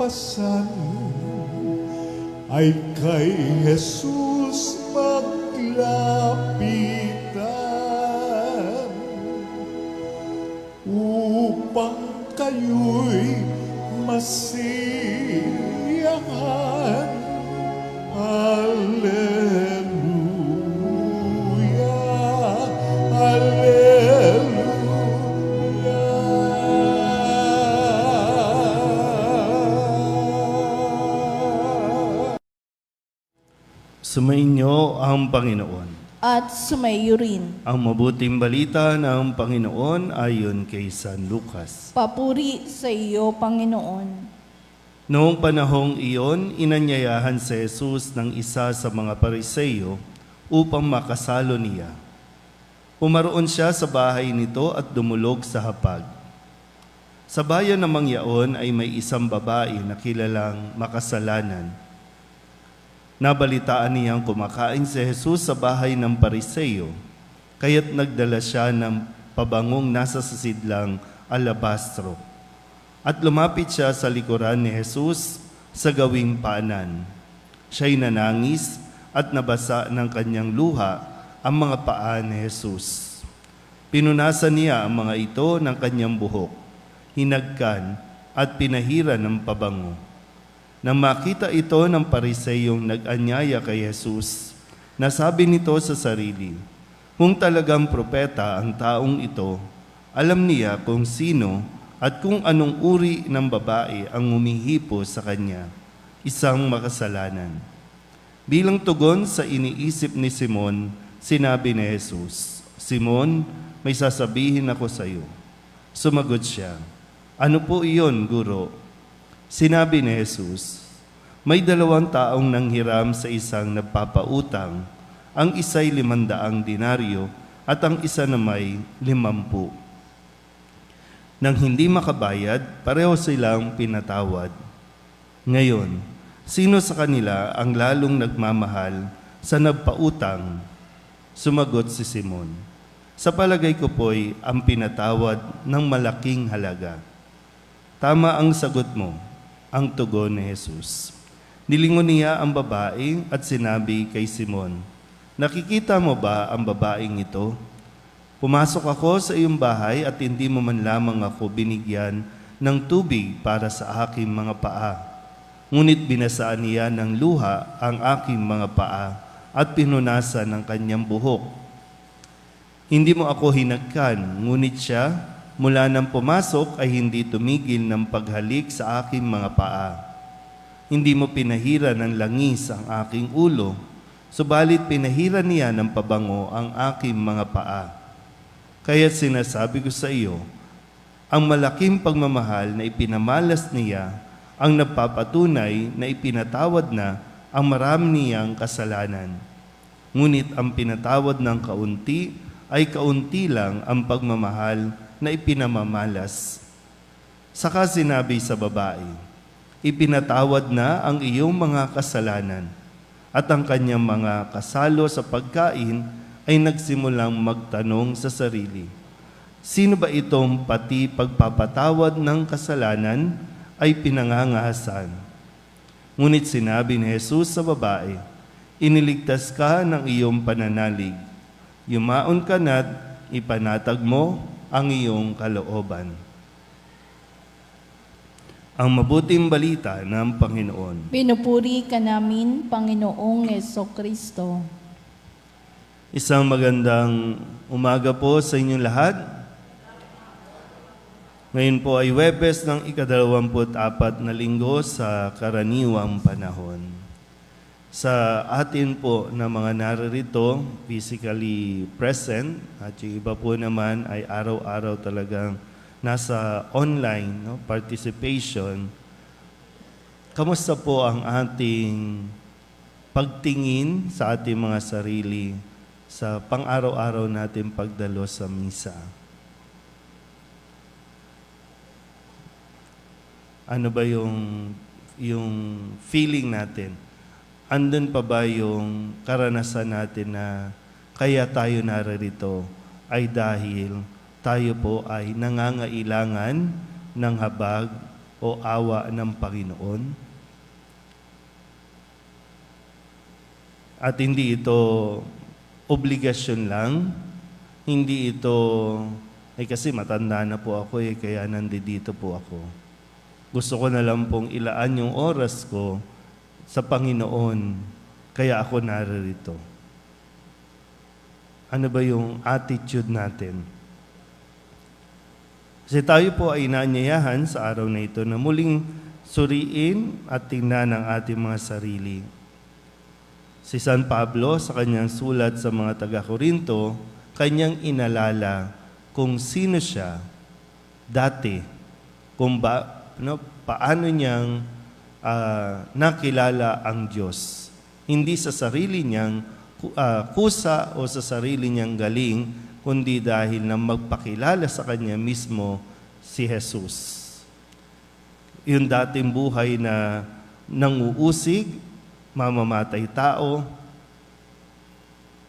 pasan ay kay Jesus maglapitan upang kayo'y masiyahan. Hallelujah, hallelujah. Sumainyo ang Panginoon. At sumaiyo rin. Ang mabuting balita ng Panginoon ayon kay San Lucas. Papuri sa iyo, Panginoon. Noong panahong iyon, inanyayahan si Jesus ng isa sa mga Pariseyo upang makasalo niya. Pumaroon siya sa bahay nito at dumulog sa hapag. Sa bayan namang yaon ay may isang babae na kilalang makasalanan. Nabalitaan niyang kumakain si Jesus sa bahay ng Pariseyo, kaya't nagdala siya ng pabangong nasa sasidlang alabastro. At lumapit siya sa likuran ni Jesus sa gawing paanan. Siya'y nanangis at nabasa ng kanyang luha ang mga paa ni Jesus. Pinunasan niya ang mga ito ng kanyang buhok, hinagkan at pinahiran ng pabango. Nang makita ito ng Pariseyong nag-anyaya kay Jesus, nasabi nito sa sarili, kung talagang propeta ang taong ito, alam niya kung sino at kung anong uri ng babae ang humihipo sa kanya, isang makasalanan. Bilang tugon sa iniisip ni Simon, sinabi ni Jesus, Simon, may sasabihin ako sa iyo. Sumagot siya, ano po iyon, Guro? Sinabi ni Jesus, may 2 taong nanghiram sa isang nagpapautang, ang isa'y 500 denaryo at ang isa na may 50. Nang hindi makabayad, pareho silang pinatawad. Ngayon, sino sa kanila ang lalong nagmamahal sa nagpautang? Sumagot si Simon, sa palagay ko po'y ang pinatawad ng malaking halaga. Tama ang sagot mo, ang tugon ni Jesus. Nilingon niya ang babae at sinabi kay Simon, nakikita mo ba ang babaeng ito? Pumasok ako sa iyong bahay at hindi mo man lamang ako binigyan ng tubig para sa aking mga paa. Ngunit binasaan niya ng luha ang aking mga paa at pinunasan ng kanyang buhok. Hindi mo ako hinagkan, ngunit siya, mula nang pumasok ay hindi tumigil ng paghalik sa aking mga paa. Hindi mo pinahira ng langis ang aking ulo, subalit pinahira niya ng pabango ang aking mga paa. Kaya sinasabi ko sa iyo, ang malaking pagmamahal na ipinamalas niya ang nagpapatunay na ipinatawad na ang marami niyang kasalanan. Ngunit ang pinatawad ng kaunti ay kaunti lang ang pagmamahal na ipinamamalas. Saka sinabi sa babae, ipinatawad na ang iyong mga kasalanan, at ang kanyang mga kasalo sa pagkain ay nagsimulang magtanong sa sarili, sino ba itong pati pagpapatawad ng kasalanan ay pinangangahasan? Ngunit sinabi ni Jesus sa babae, iniligtas ka ng iyong pananalig. Yumaon ka na't ipanatag mo ang iyong kalooban. Ang mabuting balita ng Panginoon. Pinupuri ka namin, Panginoong Jesucristo. Isang magandang umaga po sa inyong lahat. Ngayon po ay Huwebes ng ika-24 na linggo sa karaniwang panahon. Sa atin po na mga naririto, physically present, at yung iba po naman ay araw-araw talagang nasa online participation. Kamusta po ang ating pagtingin sa ating mga sarili sa pang-araw-araw natin pagdalo sa misa? Ano ba yung feeling natin? Andun pa ba yung karanasan natin na kaya tayo naririto ay dahil tayo po ay nangangailangan ng habag o awa ng Panginoon. At hindi ito obligasyon lang, hindi ito, kasi matanda na po ako kaya nandito po ako. Gusto ko na lang pong ilaan yung oras ko sa Panginoon, kaya ako naririto. Ano ba yung attitude natin? Kasi tayo po ay naanyayahan sa araw na ito na muling suriin at tingnan ang ating mga sarili. Si San Pablo sa kanyang sulat sa mga taga-Korinto, kanyang inalala kung sino siya dati, kung paano niyang nakilala ang Diyos. Hindi sa sarili niyang kusa o sa sarili niyang galing, kundi dahil na magpakilala sa kanya mismo si Jesus. Yung dating buhay na nanguusig, mamamatay tao,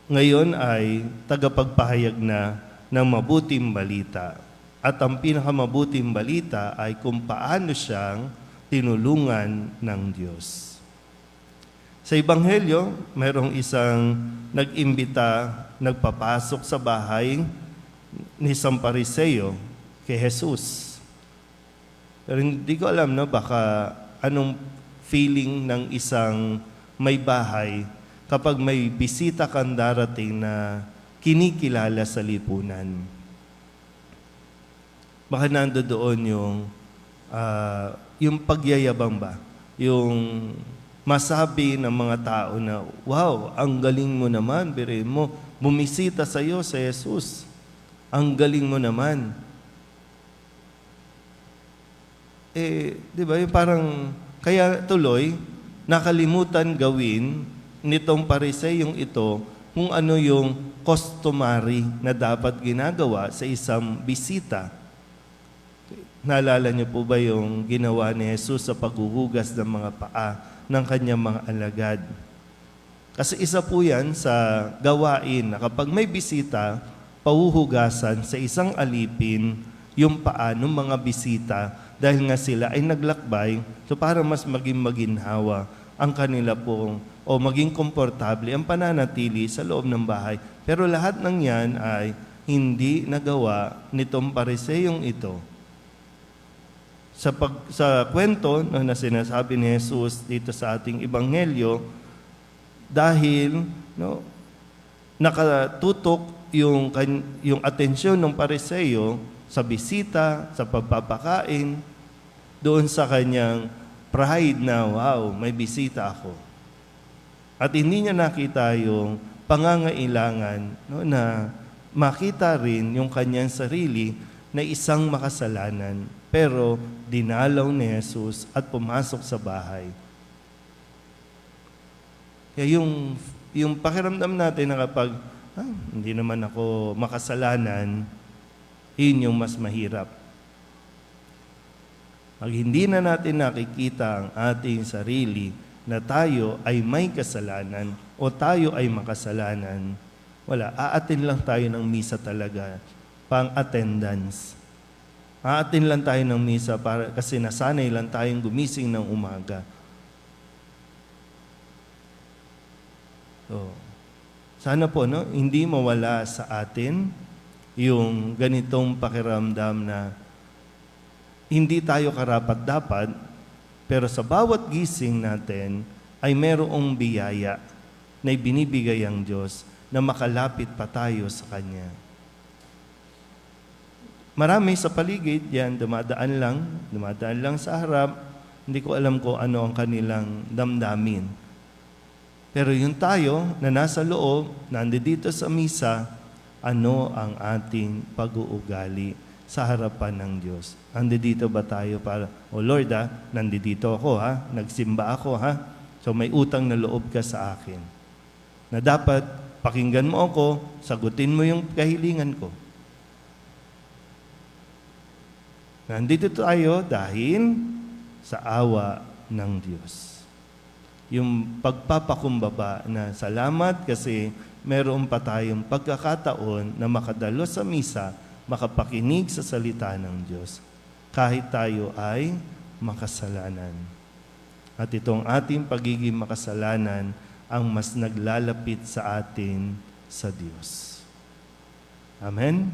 ngayon ay tagapagpahayag na ng mabuting balita. At ang pinakamabuting balita ay kung paano siyang tinulungan ng Diyos. Sa Ebanghelyo, mayroong isang nag-imbita, nagpapasok sa bahay ni San Pariseo kay Jesus. Pero hindi ko alam, baka anong feeling ng isang may bahay kapag may bisita kang darating na kinikilala sa lipunan. Baka nandoon yung pagyayabang ba? Yung masabi ng mga tao na, wow, ang galing mo naman, birin mo, bumisita sa iyo sa Jesus. Ang galing mo naman. Di ba, yung parang, kaya tuloy, nakalimutan gawin nitong Pariseyong ito kung ano yung customary na dapat ginagawa sa isang bisita. Naalala niyo po ba yung ginawa ni Jesus sa paghuhugas ng mga paa ng kanyang mga alagad? Kasi isa po yan sa gawain na kapag may bisita, pahuhugasan sa isang alipin yung paa ng mga bisita dahil nga sila ay naglakbay, so para mas maging maginhawa ang kanila pong, o maging komportable ang pananatili sa loob ng bahay. Pero lahat ng yan ay hindi nagawa nitong Pariseyong ito. Sa kwento na sinasabi ni Jesus dito sa ating Ebanghelyo, dahil nakatutok yung atensyon ng Pariseyo sa bisita, sa pagpapakain, doon sa kanyang pride na, wow, may bisita ako. At hindi niya nakita yung pangangailangan na makita rin yung kanyang sarili na isang makasalanan. Pero dinalaw ni Jesus at pumasok sa bahay. Kaya yung pakiramdam natin na kapag hindi naman ako makasalanan, yun yung mas mahirap. Pag hindi na natin nakikita ang ating sarili na tayo ay may kasalanan o tayo ay makasalanan, wala, aatin lang tayo ng misa talaga, pang-attendance. Aatin lang tayo ng misa kasi nasanay lang tayong gumising ng umaga. So, sana po, hindi mawala sa atin yung ganitong pakiramdam na hindi tayo karapat-dapat, pero sa bawat gising natin ay merong biyaya na ibinibigay ang Diyos na makalapit pa tayo sa Kanya. Marami sa paligid yan, dumadaan lang sa harap, hindi ko alam kung ano ang kanilang damdamin. Pero yung tayo na nasa loob, nandito sa misa, ano ang ating pag-uugali sa harapan ng Diyos? Nandito ba tayo para, Lord nandito ako nagsimba ako so may utang na loob ka sa akin. Na dapat pakinggan mo ako, sagutin mo yung kahilingan ko. Nandito tayo dahil sa awa ng Diyos. Yung pagpapakumbaba na salamat kasi meron pa tayong pagkakataon na makadalo sa misa, makapakinig sa salita ng Diyos. Kahit tayo ay makasalanan. At itong ating pagiging makasalanan ang mas naglalapit sa atin sa Diyos. Amen?